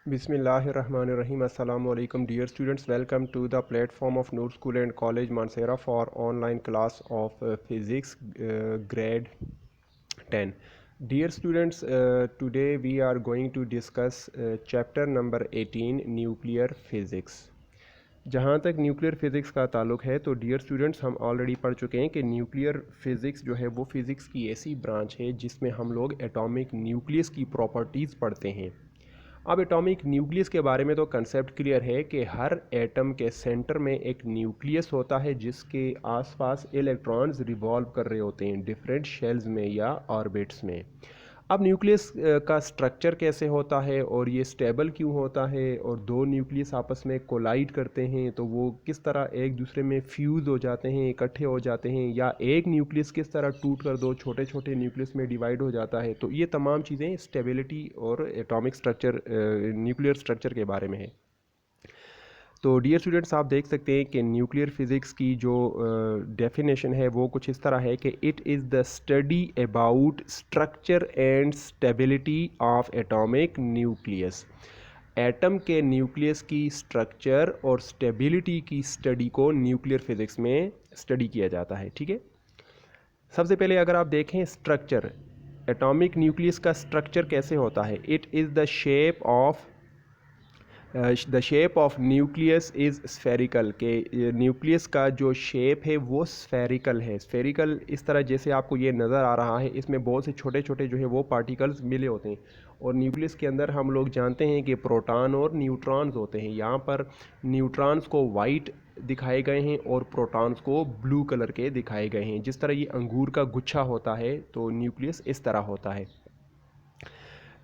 Bismillahirrahmanirrahim. Assalamu alaikum dear students. Welcome to the platform of Noor School and College Mansehra for online class of physics grade 10. Dear students, today we are going to discuss chapter number 18 nuclear physics. जहाँ तक nuclear physics का ताल्लुक़ है तो dear students हम already पढ़ चुके हैं कि न्यूक्लियर फिज़िक्स जो है वो फ़िज़िक्स की ऐसी ब्रांच है जिसमें हम लोग एटॉमिक न्यूक्लियस की प्रॉपर्टीज़ पढ़ते हैं। अब एटॉमिक न्यूक्लियस के बारे में तो कंसेप्ट क्लियर है कि हर एटम के सेंटर में एक न्यूक्लियस होता है जिसके आसपास इलेक्ट्रॉन्स रिवॉल्व कर रहे होते हैं डिफरेंट शेल्स में या ऑर्बिट्स में। अब न्यूक्लियस का स्ट्रक्चर कैसे होता है और ये स्टेबल क्यों होता है और दो न्यूक्लियस आपस में कोलाइड करते हैं तो वो किस तरह एक दूसरे में फ्यूज़ हो जाते हैं, इकट्ठे हो जाते हैं, या एक न्यूक्लियस किस तरह टूट कर दो छोटे छोटे न्यूक्लियस में डिवाइड हो जाता है, तो ये तमाम चीज़ें स्टेबिलिटी और एटॉमिक स्ट्रक्चर न्यूक्लियर स्ट्रक्चर के बारे में है। तो डियर स्टूडेंट्स आप देख सकते हैं कि न्यूक्लियर फिज़िक्स की जो डेफिनेशन है वो कुछ इस तरह है कि it is the study about structure and stability of atomic nucleus. Atom के न्यूक्लियस की स्ट्रक्चर और स्टेबिलिटी की स्टडी को न्यूक्लियर फिज़िक्स में स्टडी किया जाता है। ठीक है, सबसे पहले अगर आप देखें स्ट्रक्चर, एटॉमिक न्यूक्लियस का स्ट्रक्चर कैसे होता है। It is the shape of nucleus is spherical, के न्यूक्लियस का जो शेप है वो स्फेरिकल है। स्फेरिकल इस तरह जैसे आपको ये नज़र आ रहा है, इसमें बहुत से छोटे छोटे जो है वो पार्टिकल्स मिले होते हैं और न्यूक्लियस के अंदर हम लोग जानते हैं कि प्रोटॉन और न्यूट्रॉन्स होते हैं। यहाँ पर न्यूट्रॉन्स को वाइट दिखाए गए हैं और प्रोटॉन्स को ब्लू कलर के दिखाए गए हैं। जिस तरह ये अंगूर का गुच्छा होता है तो न्यूक्लियस इस तरह होता है।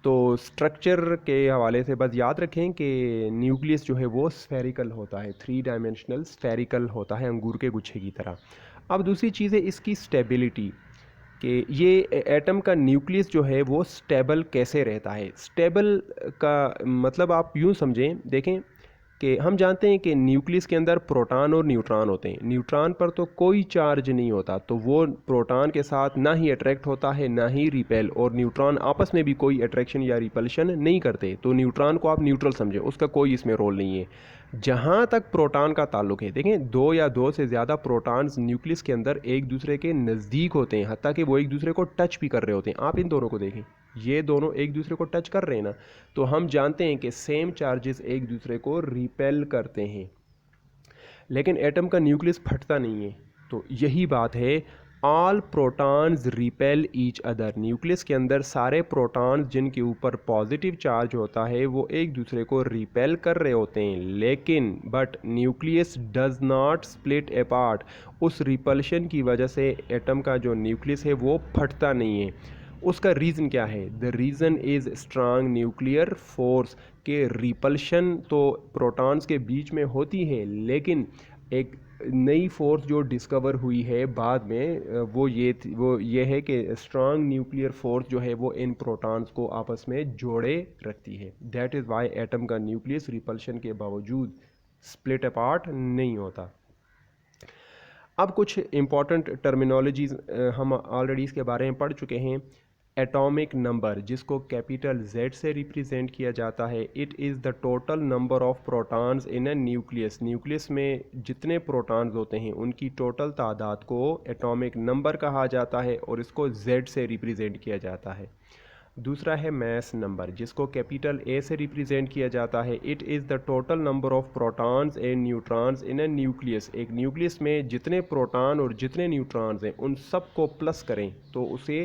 तो स्ट्रक्चर के हवाले से बस याद रखें कि न्यूक्लियस जो है वो स्फेरिकल होता है, 3 डायमेंशनल स्फेरिकल होता है अंगूर के गुच्छे की तरह। अब दूसरी चीज़ है इसकी स्टेबिलिटी, कि ये एटम का न्यूक्लियस जो है वो स्टेबल कैसे रहता है। स्टेबल का मतलब आप यूँ समझें, देखें कि हम जानते हैं कि न्यूक्लियस के अंदर प्रोटॉन और न्यूट्रॉन होते हैं। न्यूट्रॉन पर तो कोई चार्ज नहीं होता तो वो प्रोटॉन के साथ ना ही अट्रैक्ट होता है ना ही रिपेल, और न्यूट्रॉन आपस में भी कोई अट्रैक्शन या रिपल्शन नहीं करते। तो न्यूट्रॉन को आप न्यूट्रल समझें, उसका कोई इसमें रोल नहीं है। जहाँ तक प्रोटॉन का ताल्लुक है, देखें दो या दो से ज़्यादा प्रोटॉन्स न्यूक्लियस के अंदर एक दूसरे के नज़दीक होते हैं, हत्ता कि वो एक दूसरे को टच भी कर रहे होते हैं। आप इन दोनों को देखें, ये दोनों एक दूसरे को टच कर रहे हैं ना, तो हम जानते हैं कि सेम चार्जेस एक दूसरे को रिपेल करते हैं। लेकिन एटम का न्यूक्लियस फटता नहीं है, तो यही बात है all protons repel each other. Nucleus के अंदर सारे प्रोटॉन्स जिनके ऊपर पॉजिटिव चार्ज होता है वो एक दूसरे को रिपेल कर रहे होते हैं, लेकिन but nucleus does not split apart. उस रिपल्शन की वजह से एटम का जो न्यूक्लियस है वो फटता नहीं है। उसका रीज़न क्या है? The reason is strong nuclear force, के रिपल्शन तो प्रोटॉन्स के बीच में होती है, लेकिन एक नई फोर्स जो डिस्कवर हुई है बाद में वो ये है कि स्ट्रांग न्यूक्लियर फोर्स जो है वो इन प्रोटॉन्स को आपस में जोड़े रखती है। दैट इज़ वाई एटम का न्यूक्लियस रिपल्शन के बावजूद स्प्लिट अपार्ट नहीं होता। अब कुछ इम्पॉर्टेंट टर्मिनोलॉजीज़ हम ऑलरेडी इसके बारे में पढ़ चुके हैं। एटॉमिक नंबर, जिसको कैपिटल Z से रिप्रेजेंट किया जाता है, it is the total number of protons in a nucleus. Nucleus में जितने प्रोटॉन्स होते हैं उनकी टोटल तादाद को एटॉमिक नंबर कहा जाता है और इसको Z से रिप्रेजेंट किया जाता है। दूसरा है मैस नंबर, जिसको कैपिटल A से रिप्रेजेंट किया जाता है। It is the total number of protons and neutrons in a nucleus. एक न्यूक्लियस में जितने प्रोटॉन और जितने न्यूट्रॉन्स हैं उन सब को प्लस करें तो उसे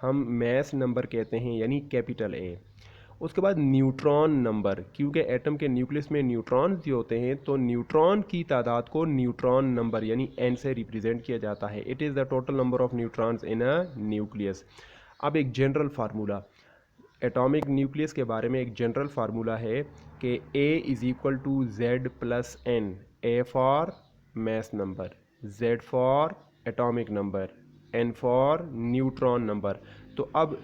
हम मैस नंबर कहते हैं, यानी कैपिटल A। उसके बाद न्यूट्रॉन नंबर, क्योंकि एटम के न्यूक्लियस में न्यूट्रॉन्स भी होते हैं तो न्यूट्रॉन की तादाद को न्यूट्रॉन नंबर यानी N से रिप्रेजेंट किया जाता है। It is the total number of neutrons in a nucleus. अब एक जनरल फार्मूला, एटॉमिक न्यूक्लियस के बारे में एक जनरल फार्मूला है कि A is equal to Z plus N। A for mass number, Z for atomic number, N for neutron number. तो अब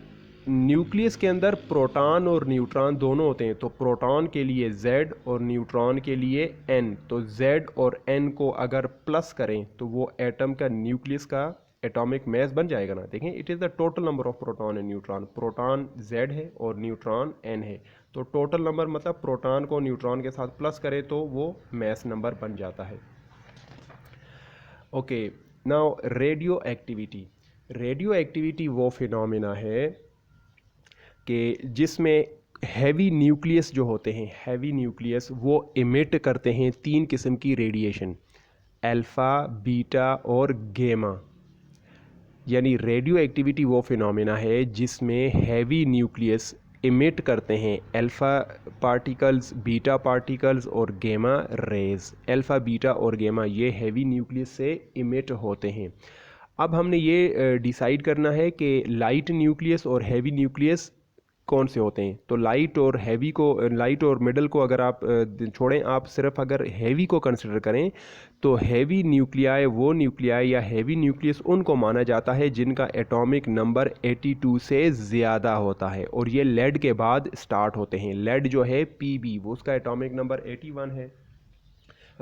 न्यूक्लियस के अंदर प्रोटॉन और न्यूट्रॉन दोनों होते हैं, तो प्रोटॉन के लिए Z और न्यूट्रॉन के लिए N। तो Z और N को अगर प्लस करें तो वो एटम का न्यूक्लियस का एटॉमिक मैस बन जाएगा ना। देखें, it is the total number of proton and neutron. Proton Z है और न्यूट्रॉन N है, तो टोटल नंबर मतलब प्रोटॉन को न्यूट्रॉन के साथ प्लस करें तो वो मास नंबर बन जाता है। Okay, now radio activity. Radio activity वो फिनोमिना है कि जिसमें हैवी न्यूक्लियस जो होते हैं, हैवी न्यूक्लियस वो इमिट करते हैं 3 किस्म की रेडिएशन, अल्फ़ा, बीटा और गेमा। यानी रेडियो एक्टिविटी वो फिनोमिना है जिसमें हैवी न्यूक्लियस इमिट करते हैं अल्फ़ा पार्टिकल्स, बीटा पार्टिकल्स और गेमा रेज। अल्फ़ा, बीटा और गेमा ये हैवी न्यूक्लियस से इमिट होते हैं। अब हमने ये डिसाइड करना है कि लाइट न्यूक्लियस और हैवी न्यूक्लियस कौन से होते हैं। तो लाइट और हैवी को, लाइट और मिडल को अगर आप छोड़ें, आप सिर्फ अगर हैवी को कंसिडर करें तो हैवी न्यूक्लियाई वो न्यूक्लियाई या हैवी न्यूक्लियस उनको माना जाता है जिनका एटॉमिक नंबर 82 से ज़्यादा होता है और ये लेड के बाद स्टार्ट होते हैं। लेड जो है पीबी वो उसका एटॉमिक नंबर 81 है,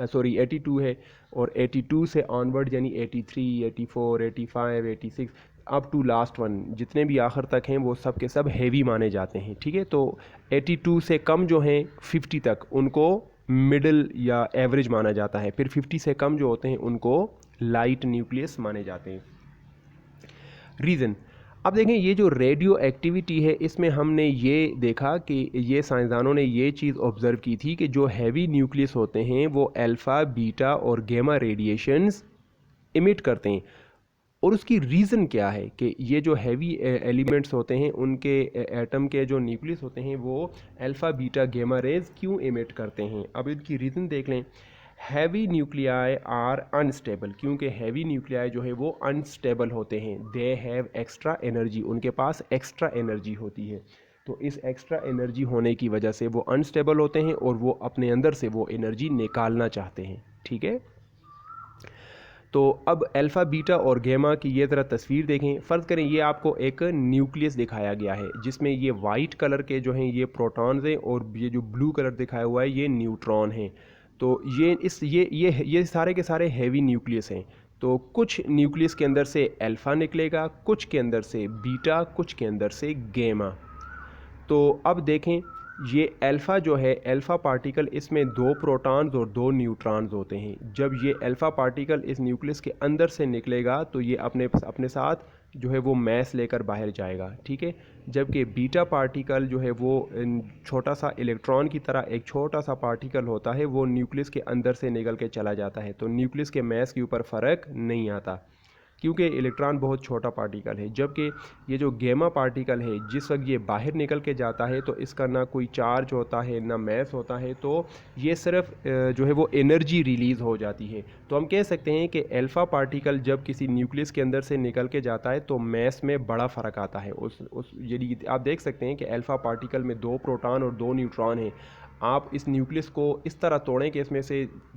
सॉरी 82 है, और 82 से ऑनवर्ड यानी 83, 84, 85, 86 अप टू लास्ट वन जितने भी आखिर तक हैं वो सब के सब हैवी माने जाते हैं। ठीक है, तो 82 से कम जो हैं 50 तक उनको मिडिल या एवरेज माना जाता है, फिर 50 से कम जो होते हैं उनको लाइट न्यूक्लियस माने जाते हैं। रीज़न, अब देखें ये जो रेडियो एक्टिविटी है इसमें हमने ये देखा कि ये साइंसदानों ने ये चीज़ ऑब्ज़र्व की थी कि जो हैवी न्यूक्लियस होते हैं वो अल्फ़ा, बीटा और गेमा रेडिएशंस इमिट करते हैं। और उसकी रीज़न क्या है कि ये जो हैवी एलिमेंट्स होते हैं उनके एटम के जो न्यूक्लियस होते हैं वो अल्फ़ा, बीटा, गेमा रेज क्यों इमिट करते हैं। अब इनकी रीज़न देख लें। हैवी न्यूक्लियाई आर अनस्टेबल, क्योंकि हैवी न्यूक्लियाई जो है वो अनस्टेबल होते हैं। दे हैव एक्स्ट्रा एनर्जी, उनके पास एक्स्ट्रा एनर्जी होती है। तो इस एक्स्ट्रा एनर्जी होने की वजह से वो अनस्टेबल होते हैं और वो अपने अंदर से वो एनर्जी निकालना चाहते हैं। ठीक है, तो अब अल्फ़ा, बीटा और गेमा की ये ज़रा तस्वीर देखें। फ़र्ज़ करें ये आपको एक न्यूक्लियस दिखाया गया है जिसमें ये वाइट कलर के जो हैं ये प्रोटॉन्स हैं और ये जो ब्लू कलर दिखाया हुआ है ये न्यूट्रॉन हैं। तो ये सारे के सारे हैवी न्यूक्लियस हैं। तो कुछ न्यूक्लियस के अंदर से अल्फ़ा निकलेगा, कुछ के अंदर से बीटा, कुछ के अंदर से गेमा। तो अब देखें ये अल्फ़ा जो है, अल्फ़ा पार्टिकल, इसमें 2 प्रोटॉन्स और 2 न्यूट्रॉन्स होते हैं। जब ये अल्फ़ा पार्टिकल इस न्यूक्लियस के अंदर से निकलेगा तो ये अपने साथ जो है वो मास लेकर बाहर जाएगा। ठीक है, जबकि बीटा पार्टिकल जो है वो छोटा सा इलेक्ट्रॉन की तरह एक छोटा सा पार्टिकल होता है, वो न्यूक्लियस के अंदर से निकल के चला जाता है। तो न्यूक्लियस के मास के ऊपर फ़र्क नहीं आता क्योंकि इलेक्ट्रॉन बहुत छोटा पार्टिकल है। जबकि ये जो गेमा पार्टिकल है जिस वक्त ये बाहर निकल के जाता है तो इसका ना कोई चार्ज होता है ना मास होता है, तो ये सिर्फ जो है वो एनर्जी रिलीज़ हो जाती है। तो हम कह सकते हैं कि अल्फ़ा पार्टिकल जब किसी न्यूक्लियस के अंदर से निकल के जाता है तो मास में बड़ा फ़र्क आता है। यदि आप देख सकते हैं कि अल्फ़ा पार्टिकल में 2 प्रोटॉन और 2 न्यूट्रॉन हैं, आप इस न्यूक्लियस को इस तरह तोड़ें कि इसमें से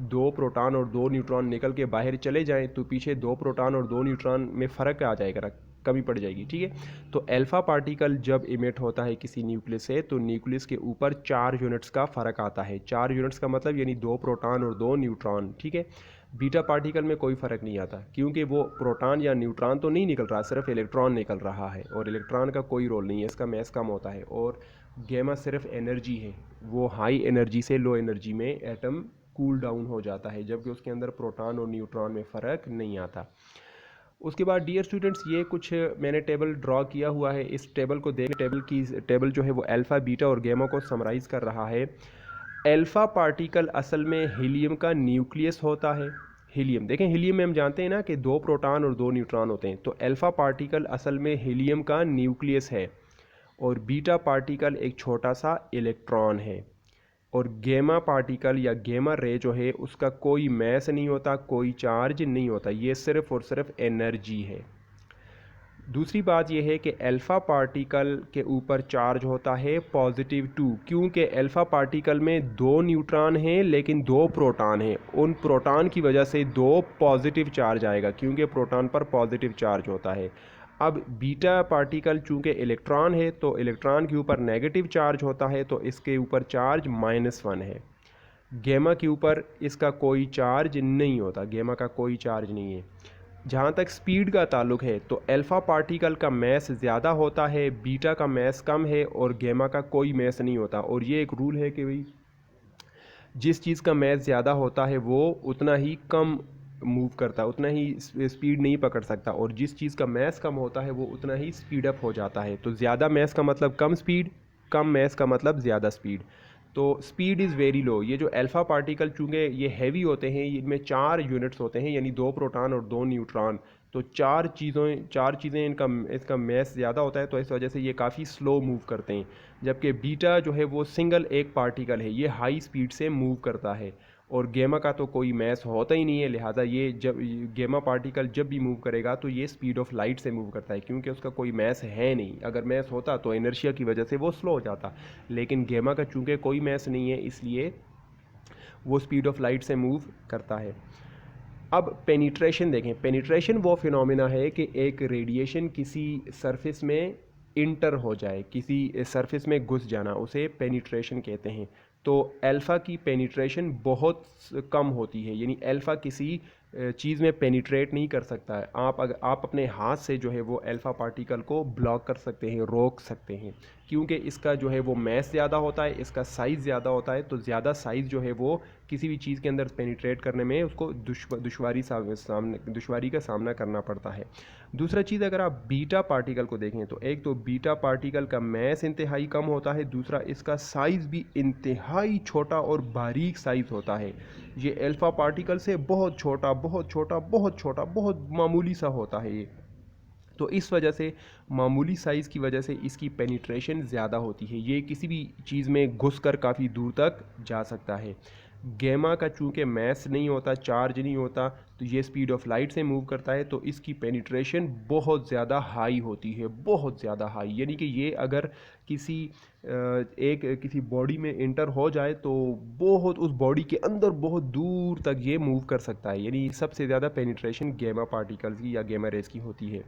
2 प्रोटॉन और 2 न्यूट्रॉन निकल के बाहर चले जाएं तो पीछे 2 प्रोटॉन और 2 न्यूट्रॉन में फ़र्क आ जाएगा, कमी पड़ जाएगी। ठीक है, तो अल्फ़ा पार्टिकल जब इमिट होता है किसी न्यूक्लियस से तो न्यूक्लियस के ऊपर 4 यूनिट्स का फ़र्क आता है। 4 यूनिट्स का मतलब यानी 2 प्रोटॉन और 2 न्यूट्रॉन। ठीक है, बीटा पार्टिकल में कोई फ़र्क नहीं आता क्योंकि वो प्रोटॉन या न्यूट्रॉन तो नहीं निकल रहा, सिर्फ इलेक्ट्रॉन निकल रहा है और इलेक्ट्रॉन का कोई रोल नहीं है, इसका मास कम होता है। और गेमा सिर्फ एनर्जी है, वो हाई एनर्जी से लो एनर्जी में एटम कूल डाउन हो जाता है, जबकि उसके अंदर प्रोटॉन और न्यूट्रॉन में फ़र्क नहीं आता। उसके बाद डियर स्टूडेंट्स ये कुछ मैंने टेबल ड्रॉ किया हुआ है। इस टेबल को देख, टेबल जो है वो अल्फ़ा, बीटा और गेमा को समराइज़ कर रहा है। अल्फ़ा पार्टिकल असल में हीलियम का न्यूक्लियस होता है। हीलियम देखें, हीलियम में हम जानते हैं ना कि 2 प्रोटॉन और 2 न्यूट्रॉन होते हैं, तो अल्फ़ा पार्टिकल असल में हीलियम का न्यूक्लियस है और बीटा पार्टिकल एक छोटा सा इलेक्ट्रॉन है। और गेमा पार्टिकल या गेमा रे जो है उसका कोई मास नहीं होता, कोई चार्ज नहीं होता, ये सिर्फ और सिर्फ एनर्जी है। दूसरी बात यह है कि अल्फ़ा पार्टिकल के ऊपर चार्ज होता है +2, क्योंकि अल्फ़ा पार्टिकल में 2 न्यूट्रॉन हैं लेकिन 2 प्रोटॉन हैं। उन प्रोटॉन की वजह से 2 पॉजिटिव चार्ज आएगा क्योंकि प्रोटॉन पर पॉजिटिव चार्ज होता है। अब बीटा पार्टिकल चूँकि इलेक्ट्रॉन है तो इलेक्ट्रॉन के ऊपर नेगेटिव चार्ज होता है, तो इसके ऊपर चार्ज -1 है। गेमा के ऊपर इसका कोई चार्ज नहीं होता, गेमा का कोई चार्ज नहीं है। जहाँ तक स्पीड का ताल्लुक है तो अल्फ़ा पार्टिकल का मैस ज़्यादा होता है, बीटा का मैस कम है और गेमा का कोई मैस नहीं होता। और ये एक रूल है कि भाई जिस चीज़ का मैस ज़्यादा होता है वो उतना ही कम मूव करता है, उतना ही स्पीड नहीं पकड़ सकता, और जिस चीज़ का मैस कम होता है वो उतना ही स्पीड अप हो जाता है। तो ज़्यादा मैस का मतलब कम स्पीड, कम मैस का मतलब ज़्यादा स्पीड। तो स्पीड इज़ वेरी लो। ये जो अल्फ़ा पार्टिकल चूँकि ये हैवी होते हैं, इनमें 4 यूनिट्स होते हैं, यानी 2 प्रोटॉन और 2 न्यूट्रॉन। तो चार चीज़ें इसका मैस ज़्यादा होता है, तो इस वजह से ये काफ़ी स्लो मूव करते हैं। जबकि बीटा जो है वो सिंगल एक पार्टिकल है, ये हाई स्पीड से मूव करता है। और गेमा का तो कोई मैस होता ही नहीं है, लिहाजा ये जब गेमा पार्टिकल जब भी मूव करेगा तो ये स्पीड ऑफ लाइट से मूव करता है, क्योंकि उसका कोई मैस है नहीं। अगर मैस होता तो इनर्शिया की वजह से वो स्लो हो जाता, लेकिन गेमा का चूँकि कोई मैस नहीं है इसलिए वो स्पीड ऑफ लाइट से मूव करता है। अब पेनिट्रेशन देखें। पेनिट्रेशन वो फिनोमिना है कि एक रेडिएशन किसी सरफेस में इंटर हो जाए, किसी सरफेस में घुस जाना, उसे पेनिट्रेशन कहते हैं। तो अल्फ़ा की पेनिट्रेशन बहुत कम होती है, यानी अल्फ़ा किसी चीज़ में पेनिट्रेट नहीं कर सकता है। आप अपने हाथ से जो है वो अल्फ़ा पार्टिकल को ब्लॉक कर सकते हैं, रोक सकते हैं, क्योंकि इसका जो है वो मैस ज़्यादा होता है, इसका साइज़ ज़्यादा होता है। तो ज़्यादा साइज़ जो है वो किसी भी चीज़ के अंदर पेनिट्रेट करने में उसको दुश्वारी का सामना करना पड़ता है। दूसरा चीज़, अगर आप बीटा पार्टिकल को देखें तो एक तो बीटा पार्टिकल का मैस इंतहाई कम होता है, दूसरा इसका साइज़ भी इंतहाई छोटा और बारीक साइज़ होता है। ये अल्फ़ा पार्टिकल से बहुत छोटा, बहुत छोटा, बहुत छोटा, बहुत मामूली सा होता है ये। तो इस वजह से मामूली साइज़ की वजह से इसकी पेनिट्रेशन ज़्यादा होती है, ये किसी भी चीज़ में घुसकर काफ़ी दूर तक जा सकता है। गेमा का चूँकि मैस नहीं होता, चार्ज नहीं होता, तो ये स्पीड ऑफ लाइट से मूव करता है, तो इसकी पेनिट्रेशन बहुत ज़्यादा हाई होती है, बहुत ज़्यादा हाई। यानी कि ये अगर किसी बॉडी में इंटर हो जाए तो बहुत उस बॉडी के अंदर बहुत दूर तक ये मूव कर सकता है। यानी सबसे ज़्यादा पेनिट्रेशन गेमा पार्टिकल्स की या गेमा रेज की होती है।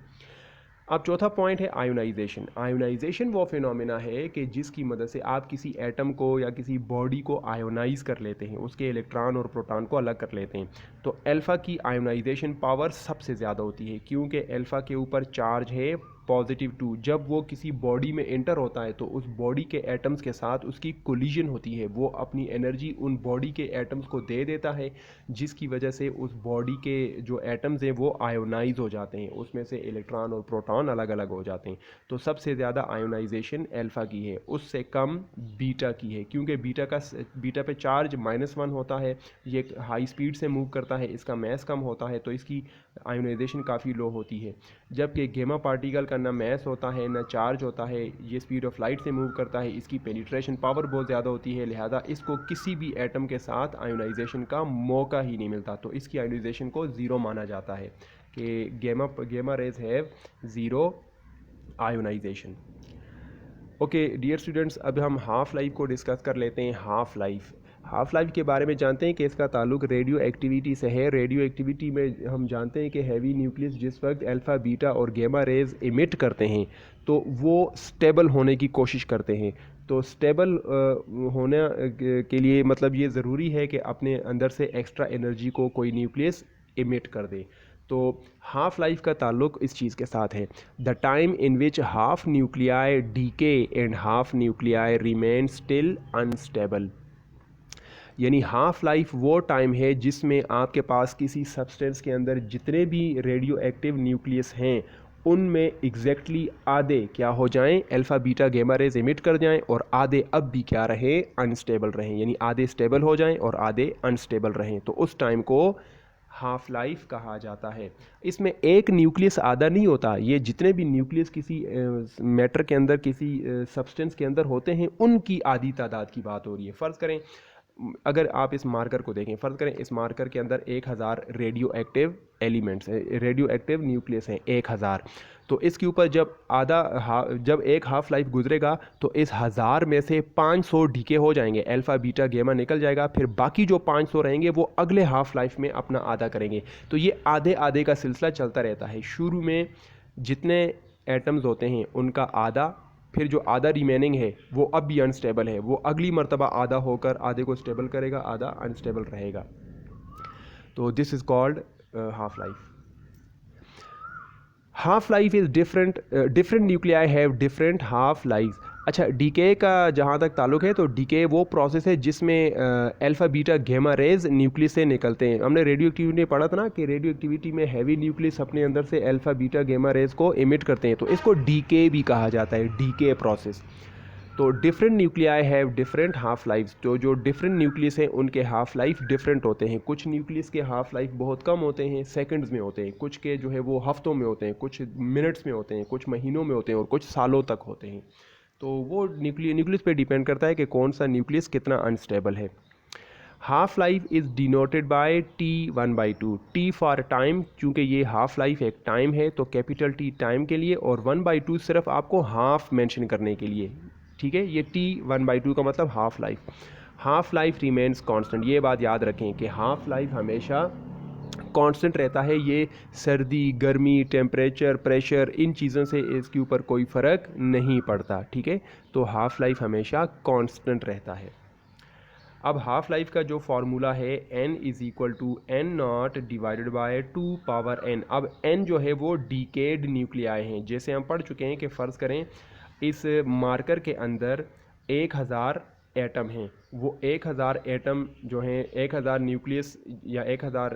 अब चौथा पॉइंट है आयोनाइजेशन। आयोनाइजेशन वो फिनोमिना है कि जिसकी मदद से आप किसी एटम को या किसी बॉडी को आयोनाइज कर लेते हैं, उसके इलेक्ट्रॉन और प्रोटॉन को अलग कर लेते हैं। तो अल्फ़ा की आयोनाइजेशन पावर सबसे ज़्यादा होती है, क्योंकि अल्फ़ा के ऊपर चार्ज है +2। जब वो किसी बॉडी में एंटर होता है तो उस बॉडी के एटम्स के साथ उसकी कोलिजन होती है, वो अपनी एनर्जी उन बॉडी के एटम्स को दे देता है, जिसकी वजह से उस बॉडी के जो एटम्स हैं वो आयोनाइज हो जाते हैं, उसमें से इलेक्ट्रॉन और प्रोटॉन अलग अलग हो जाते हैं। तो सबसे ज़्यादा आयोनाइजेशन अल्फ़ा की है, उससे कम बीटा की है, क्योंकि बीटा पे चार्ज -1 होता है, ये हाई स्पीड से मूव करता है, इसका मैस कम होता है, तो इसकी आयोनाइजेशन काफ़ी लो होती है। जबकि गेमा पार्टिकल का ना मैस होता है ना चार्ज होता है, ये स्पीड ऑफ लाइट से मूव करता है, इसकी पेनिट्रेशन पावर बहुत ज़्यादा होती है, लिहाजा इसको किसी भी एटम के साथ आयोनाइजेशन का मौका ही नहीं मिलता। तो इसकी आयोनाइजेशन को ज़ीरो माना जाता है कि gamma rays have zero ionization. Okay dear students, अब हम हाफ़ लाइफ को डिस्कस कर लेते हैं। हाफ़ लाइफ के बारे में जानते हैं कि इसका ताल्लुक रेडियो एक्टिविटी से है। रेडियो एक्टिविटी में हम जानते हैं कि हैवी न्यूक्लियस जिस वक्त अल्फ़ा, बीटा और गेमा रेज इमिट करते हैं तो वो स्टेबल होने की कोशिश करते हैं। तो स्टेबल होने के लिए मतलब ये ज़रूरी है कि अपने अंदर से एक्स्ट्रा एनर्जी को कोई न्यूक्लियस इमिट कर दे। तो हाफ लाइफ का ताल्लुक इस चीज़ के साथ है, the time in which half nuclei decay and half nuclei remain still unstable. यानी हाफ लाइफ वो टाइम है जिसमें आपके पास किसी सब्सटेंस के अंदर जितने भी रेडियो एक्टिव न्यूक्लियस हैं उनमें एग्जैक्टली आधे क्या हो जाएं, अल्फ़ा बीटा गेमा रेज इमिट कर जाएं, और आधे अब भी क्या रहें, अनस्टेबल रहें। यानी आधे स्टेबल हो जाएं और आधे अनस्टेबल रहें, तो उस टाइम को हाफ लाइफ कहा जाता है। इसमें एक न्यूक्लियस आधा नहीं होता, ये जितने भी न्यूक्लियस किसी मैटर के अंदर, किसी सब्सटेंस के अंदर होते हैं, उनकी आधी तादाद की बात हो रही है। फ़र्ज़ करें अगर आप इस मार्कर को देखें, फ़र्ज़ करें इस मार्कर के अंदर 1000 रेडियो एक्टिव एलिमेंट्स हैं, रेडियो एक्टिव न्यूक्लियस हैं 1000। तो इसके ऊपर जब एक हाफ लाइफ गुजरेगा तो इस 1000 में से 500 ढीके हो जाएंगे, अल्फ़ा बीटा गेमा निकल जाएगा, फिर बाकी जो 500 रहेंगे वो अगले हाफ लाइफ में अपना आधा करेंगे। तो ये आधे आधे का सिलसिला चलता रहता है। शुरू में जितने एटम्स होते हैं उनका आधा, फिर जो आधा रिमेनिंग है वो अब भी अनस्टेबल है, वो अगली मर्तबा आधा होकर आधे को स्टेबल करेगा, आधा अनस्टेबल रहेगा। तो this is called half life. Half life is different, different nuclei have different half life. अच्छा, डीके का जहाँ तक ताल्लुक है तो डीके वो प्रोसेस है जिसमें alpha beta gamma rays nucleus से निकलते हैं। हमने रेडियो एक्टिविटी में पढ़ा था ना कि रेडियो एक्टिविटी में हैवी न्यूक्लियस अपने अंदर से अल्फ़ा बीटा गैमा रेज को इमिट करते हैं, तो इसको डीके भी कहा जाता है, डीके प्रोसेस। तो different nuclei have different half life. तो जो डिफरेंट न्यूक्लियस हैं उनके हाफ लाइफ डिफरेंट होते हैं। कुछ न्यूक्लियस के हाफ लाइफ बहुत कम होते हैं, सेकंड्स में होते हैं, कुछ के जो है वो हफ्तों में होते हैं, कुछ मिनट्स में होते हैं, कुछ महीनों में होते हैं और कुछ सालों तक होते हैं। तो वो न्यूक्लियस पे डिपेंड करता है कि कौन सा न्यूक्लियस कितना अनस्टेबल है। Half life is denoted by T1/2। T for time, चूँकि ये हाफ लाइफ एक टाइम है तो कैपिटल टी टाइम के लिए, और 1/2 सिर्फ आपको हाफ मेंशन करने के लिए, ठीक है। ये T1/2 का मतलब half life. Half life remains constant, ये बात याद रखें कि हाफ लाइफ हमेशा कांस्टेंट रहता है। ये सर्दी, गर्मी, टेम्परेचर, प्रेशर, इन चीज़ों से इसके ऊपर कोई फ़र्क नहीं पड़ता, ठीक है। तो हाफ लाइफ हमेशा कांस्टेंट रहता है। अब हाफ लाइफ का जो फार्मूला है n is equal to N naught divided by 2n। अब n जो है वो डीकेड न्यूक्लियाई हैं। जैसे हम पढ़ चुके हैं कि फ़र्ज़ करें इस मार्कर के अंदर 1000 एटम हैं, वो 1000 एटम जो हैं, 1000 न्यूक्लियस या 1000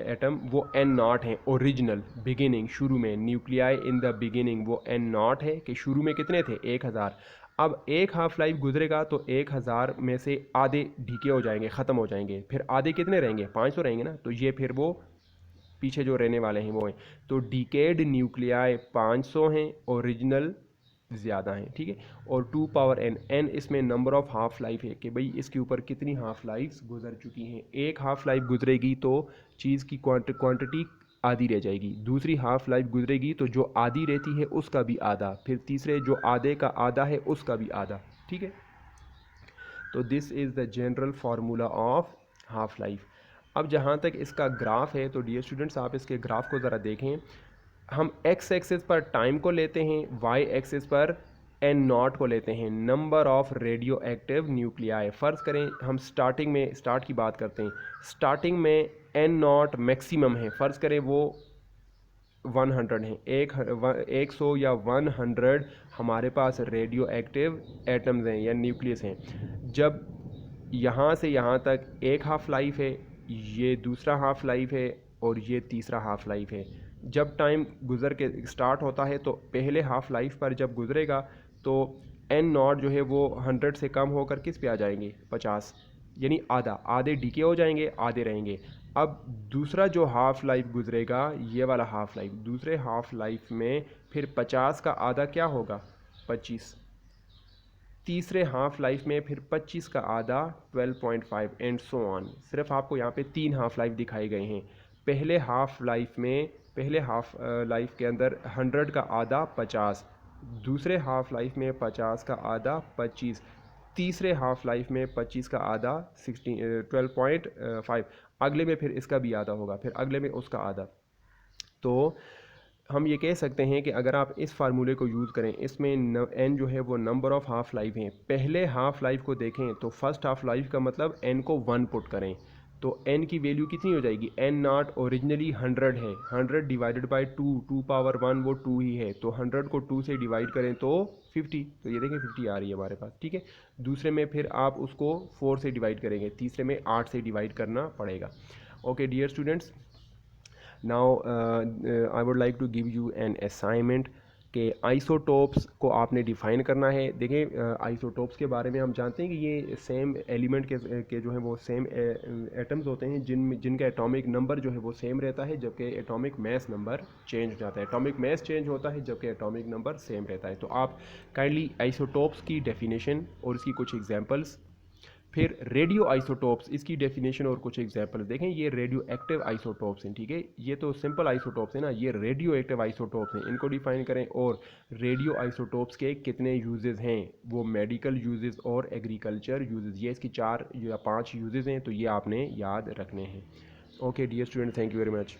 एटम, वो n नॉट हैं, ओरिजिनल बिगिनिंग, शुरू में, न्यूक्लियाई इन द बिगिनिंग, वो n नॉट है कि शुरू में कितने थे, 1000। अब एक हाफ लाइफ गुजरेगा तो 1000 में से आधे ढीके हो जाएंगे, ख़त्म हो जाएंगे, फिर आधे कितने रहेंगे, 500 रहेंगे ना, तो ये फिर वो पीछे जो रहने वाले हैं वो हैं। तो डीकेड न्यूक्लियाई 500 हैं, ओरिजिनल ज़्यादा हैं, ठीक है। और 2n, n इसमें नंबर ऑफ़ हाफ लाइफ है कि भाई इसके ऊपर कितनी हाफ लाइफ्स गुजर चुकी हैं। एक हाफ लाइफ गुजरेगी तो चीज़ की क्वांटिटी आधी रह जाएगी, दूसरी हाफ लाइफ गुजरेगी तो जो आधी रहती है उसका भी आधा, फिर तीसरे जो आधे का आधा है उसका भी आधा, ठीक है। तो this is the general formula of half life. अब जहाँ तक इसका ग्राफ है तो डियर स्टूडेंट्स आप इसके ग्राफ को ज़रा देखें। हम एक्स एक्सिस पर टाइम को लेते हैं, वाई एक्सिस पर एन नॉट को लेते हैं, number of radio active nuclei. फ़र्ज़ करें हम स्टार्ट की बात करते हैं, स्टार्टिंग में एन नॉट मैक्सिमम है, फ़र्ज़ करें वो 100 हैं, 100 या 100 हमारे पास रेडियो एक्टिव एटम्स हैं या न्यूक्लियस हैं। जब यहाँ से यहाँ तक एक हाफ लाइफ है, ये दूसरा हाफ लाइफ है और ये तीसरा हाफ लाइफ है। जब टाइम गुज़र के स्टार्ट होता है तो पहले हाफ लाइफ पर जब गुज़रेगा तो एन नॉट जो है वो 100 से कम होकर किस पे आ जाएंगे, 50, यानी आधा, आधे डीके हो जाएंगे, आधे रहेंगे। अब दूसरा जो हाफ़ लाइफ गुजरेगा, ये वाला हाफ़ लाइफ, दूसरे हाफ़ लाइफ में फिर 50 का आधा क्या होगा, 25। तीसरे हाफ़ लाइफ में फिर 25 का आधा 12.5 एंड सो ऑन। सिर्फ आपको यहाँ पे 3 हाफ़ लाइफ दिखाए गए हैं। पहले हाफ़ लाइफ में, पहले हाफ़ लाइफ के अंदर 100 का आधा 50, दूसरे हाफ़ लाइफ में 50 का आधा 25, तीसरे हाफ़ लाइफ में 25 का आधा 12.5, अगले में फिर इसका भी आधा होगा, फिर अगले में उसका आधा। तो हम ये कह सकते हैं कि अगर आप इस फार्मूले को यूज़ करें, इसमें एन जो है वो नंबर ऑफ़ हाफ़ लाइफ हैं। पहले हाफ़ लाइफ को देखें तो फर्स्ट हाफ़ लाइफ का मतलब एन को 1 पुट करें तो एन की वैल्यू कितनी हो जाएगी, एन नॉट ओरिजिनली 100 है, 100 डिवाइडेड बाय 2 पावर 1 वो 2 ही है, तो 100 को 2 से डिवाइड करें तो 50, तो ये देखें 50 आ रही है हमारे पास, ठीक है। दूसरे में फिर आप उसको 4 से डिवाइड करेंगे, तीसरे में 8 से डिवाइड करना पड़ेगा। Okay dear students, now I would like to give you an assignment कि आइसोटोप्स को आपने डिफ़ाइन करना है। देखें आइसोटोप्स के बारे में हम जानते हैं कि ये सेम एलिमेंट के जो है वो सेम एटम्स होते हैं जिनका एटॉमिक नंबर जो है वो सेम रहता है, जबकि एटॉमिक मास नंबर चेंज हो जाता है। एटॉमिक मास चेंज होता है जबकि एटॉमिक नंबर सेम रहता है। तो आप काइंडली आइसोटोप्स की डेफिनेशन और इसकी कुछ एग्जांपल्स, फिर रेडियो आइसोटोप्स, इसकी डेफिनेशन और कुछ एग्जांपल देखें। ये रेडियो एक्टिव आइसोटोप्स हैं, ठीक है। ये तो सिंपल आइसोटोप्स हैं ना, ये रेडियो एक्टिव आइसोटोप्स हैं, इनको डिफाइन करें। और रेडियो आइसोटोप्स के कितने यूजेस हैं, वो मेडिकल यूजेस और एग्रीकल्चर यूजेस, ये इसकी 4 या 5 यूजेस हैं, तो ये आपने याद रखने हैं। Okay dear student, thank you very much.